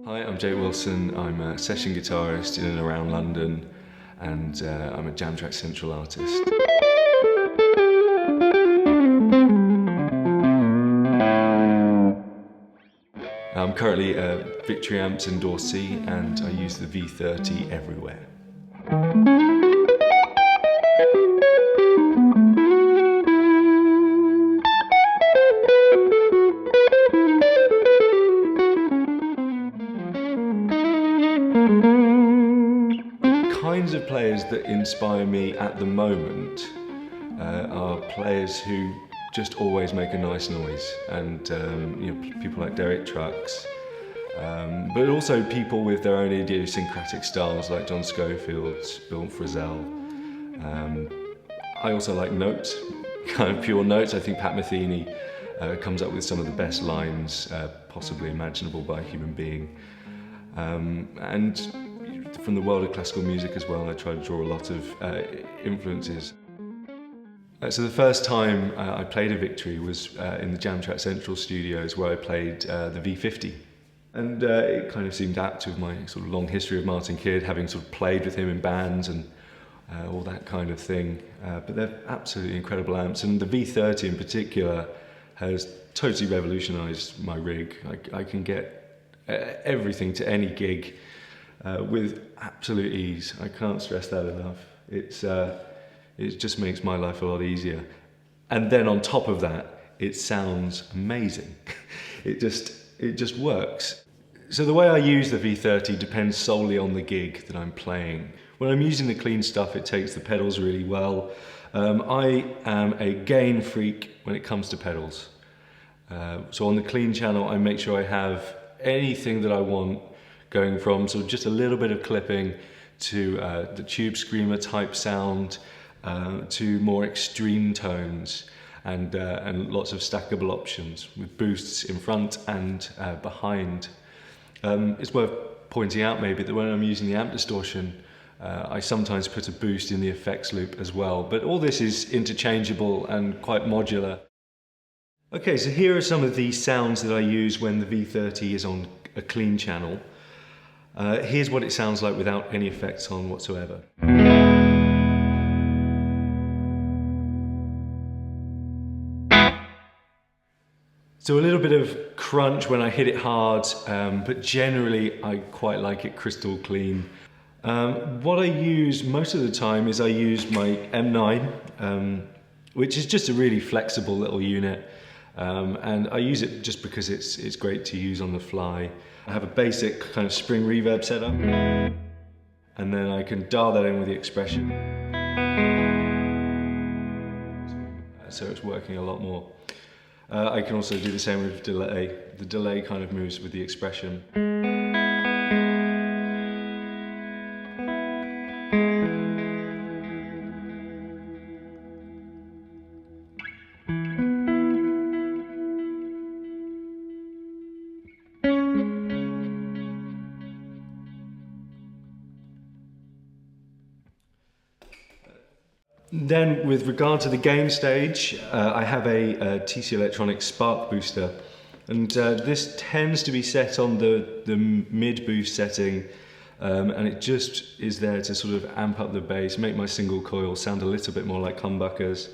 I'm Jake Willson. I'm a session guitarist in and around London, and I'm a Jam Track Central artist. I'm currently a Victory amps endorsee, and I use the V30 everywhere. Kinds of players that inspire me at the moment are players who just always make a nice noise, and people like Derek Trucks, but also people with their own idiosyncratic styles like John Scofield's, Bill Frisell. I also like notes, kind of pure notes. I think Pat Metheny comes up with some of the best lines possibly imaginable by a human being. And from the world of classical music as well, I try to draw a lot of influences. So the first time I played a Victory was in the Jam Track Central studios, where I played the V40. And it kind of seemed apt with my sort of long history of Martin Kidd, having sort of played with him in bands and all that kind of thing. But they're absolutely incredible amps, and the V30 in particular has totally revolutionised my rig. I can get everything to any gig with absolute ease. I can't stress that enough. It just makes my life a lot easier. And then on top of that, it sounds amazing. It just works. So the way I use the V30 depends solely on the gig that I'm playing. When I'm using the clean stuff, it takes the pedals really well. I am a gain freak when it comes to pedals. So on the clean channel, I make sure I have anything that I want, going from sort of just a little bit of clipping to the tube screamer type sound, to more extreme tones, and lots of stackable options with boosts in front and behind. It's worth pointing out maybe that when I'm using the amp distortion, I sometimes put a boost in the effects loop as well, but all this is interchangeable and quite modular. Okay, so here are some of the sounds that I use when the V30 is on a clean channel. Here's what it sounds like without any effects on whatsoever. So a little bit of crunch when I hit it hard, but generally I quite like it crystal clean. What I use most of the time is I use my M9, which is just a really flexible little unit, and I use it just because it's great to use on the fly. I have a basic kind of spring reverb setup, and then I can dial that in with the expression, so it's working a lot more. I can also do the same with delay. The delay kind of moves with the expression. Then, with regard to the gain stage, I have a TC Electronics Spark booster, and this tends to be set on the mid boost setting, and it just is there to sort of amp up the bass, make my single coil sound a little bit more like humbuckers.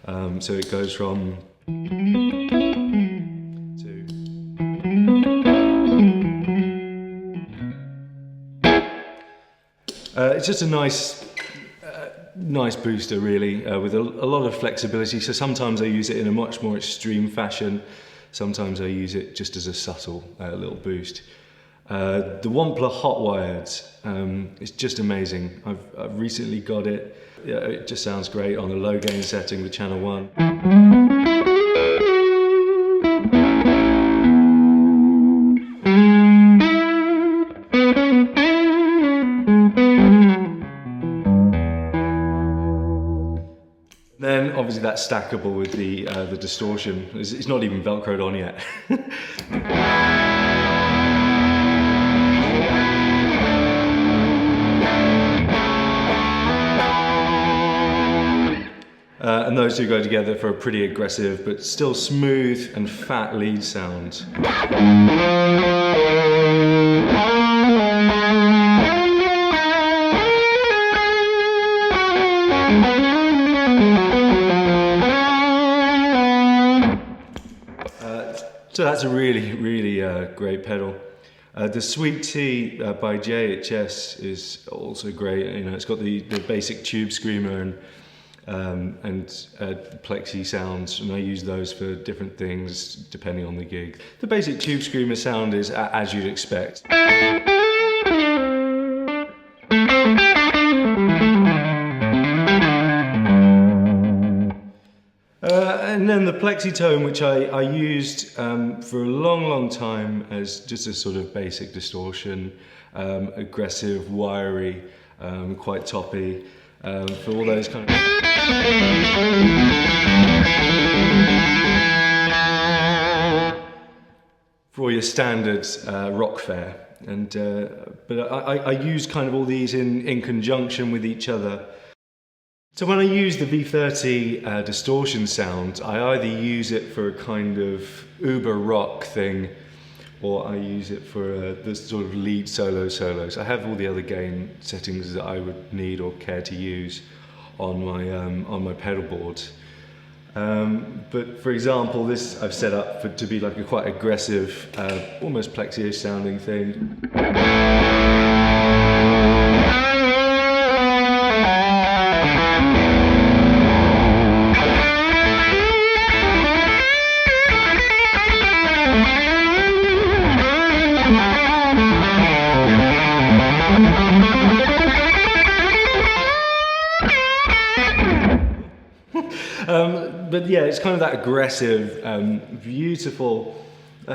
So it goes from to. It's just a nice booster really, with a lot of flexibility. So sometimes I use it in a much more extreme fashion, sometimes I use it just as a subtle little boost. The Wampler Hotwired is just amazing. I've recently got it. Yeah, it just sounds great on the low gain setting with channel 1. Then obviously that's stackable with the distortion. It's not even velcroed on yet. And those two go together for a pretty aggressive but still smooth and fat lead sound. So that's a really great pedal. The Sweet Tea by JHS is also great. You know, it's got the basic tube screamer and plexi sounds, and I use those for different things depending on the gig. The basic tube screamer sound is as you'd expect. And then the plexitone, which I used for a long time as just a sort of basic distortion, aggressive, wiry, quite toppy, for all those kind of... for all your standard rock fare. And, but I use kind of all these in conjunction with each other. So when I use the V30 distortion sound, I either use it for a kind of uber rock thing, or I use it for the sort of lead solos. I have all the other gain settings that I would need or care to use on my pedal board. But for example, this I've set up to be like a quite aggressive, almost plexi-ish sounding thing. But yeah, it's kind of that aggressive, beautiful,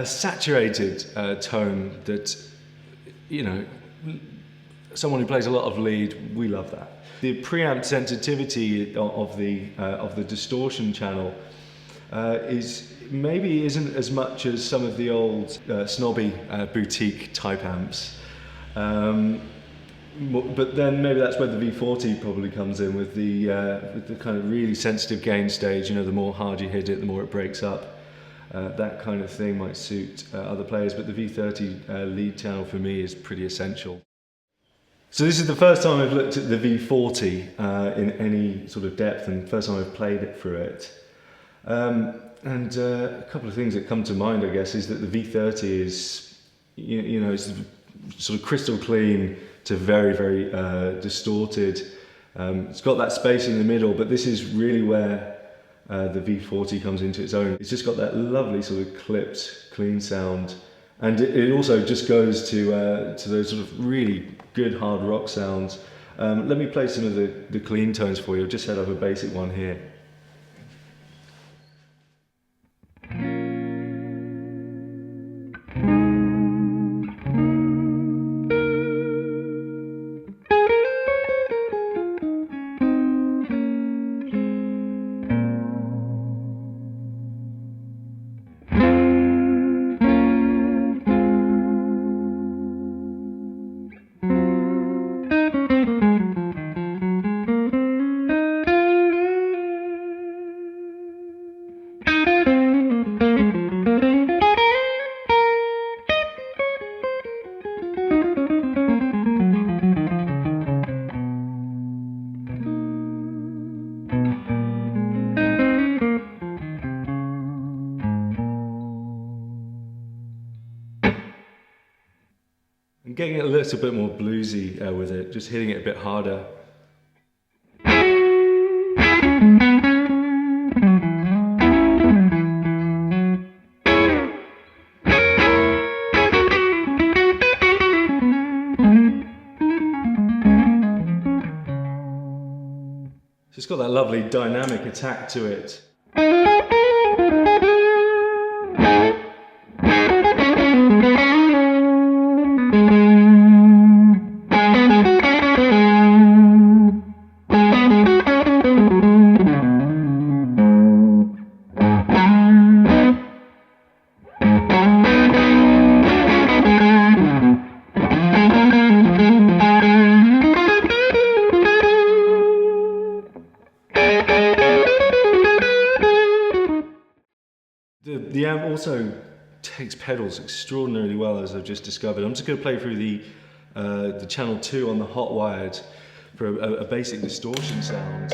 saturated tone that, you know, someone who plays a lot of lead, we love that. The preamp sensitivity of the distortion channel isn't as much as some of the old snobby boutique type amps. But then maybe that's where the V40 probably comes in with the kind of really sensitive gain stage. You know, the more hard you hit it, the more it breaks up. That kind of thing might suit other players, but the V30 lead channel for me is pretty essential. So this is the first time I've looked at the V40 in any sort of depth, and first time I've played it for it. And a couple of things that come to mind, I guess, is that the V30 is, you know, it's sort of crystal clean to very distorted. It's got that space in the middle, but this is really where the V40 comes into its own. It's just got that lovely sort of clipped, clean sound, and it also just goes to those sort of really good hard rock sounds. Let me play some of the clean tones for you. I've just set up a basic one here. I'm getting it a little bit more bluesy with it, just hitting it a bit harder. So it's got that lovely dynamic attack to it. the amp also takes pedals extraordinarily well, as I've just discovered. I'm just going to play through the channel 2 on the hot wired for a basic distortion sound.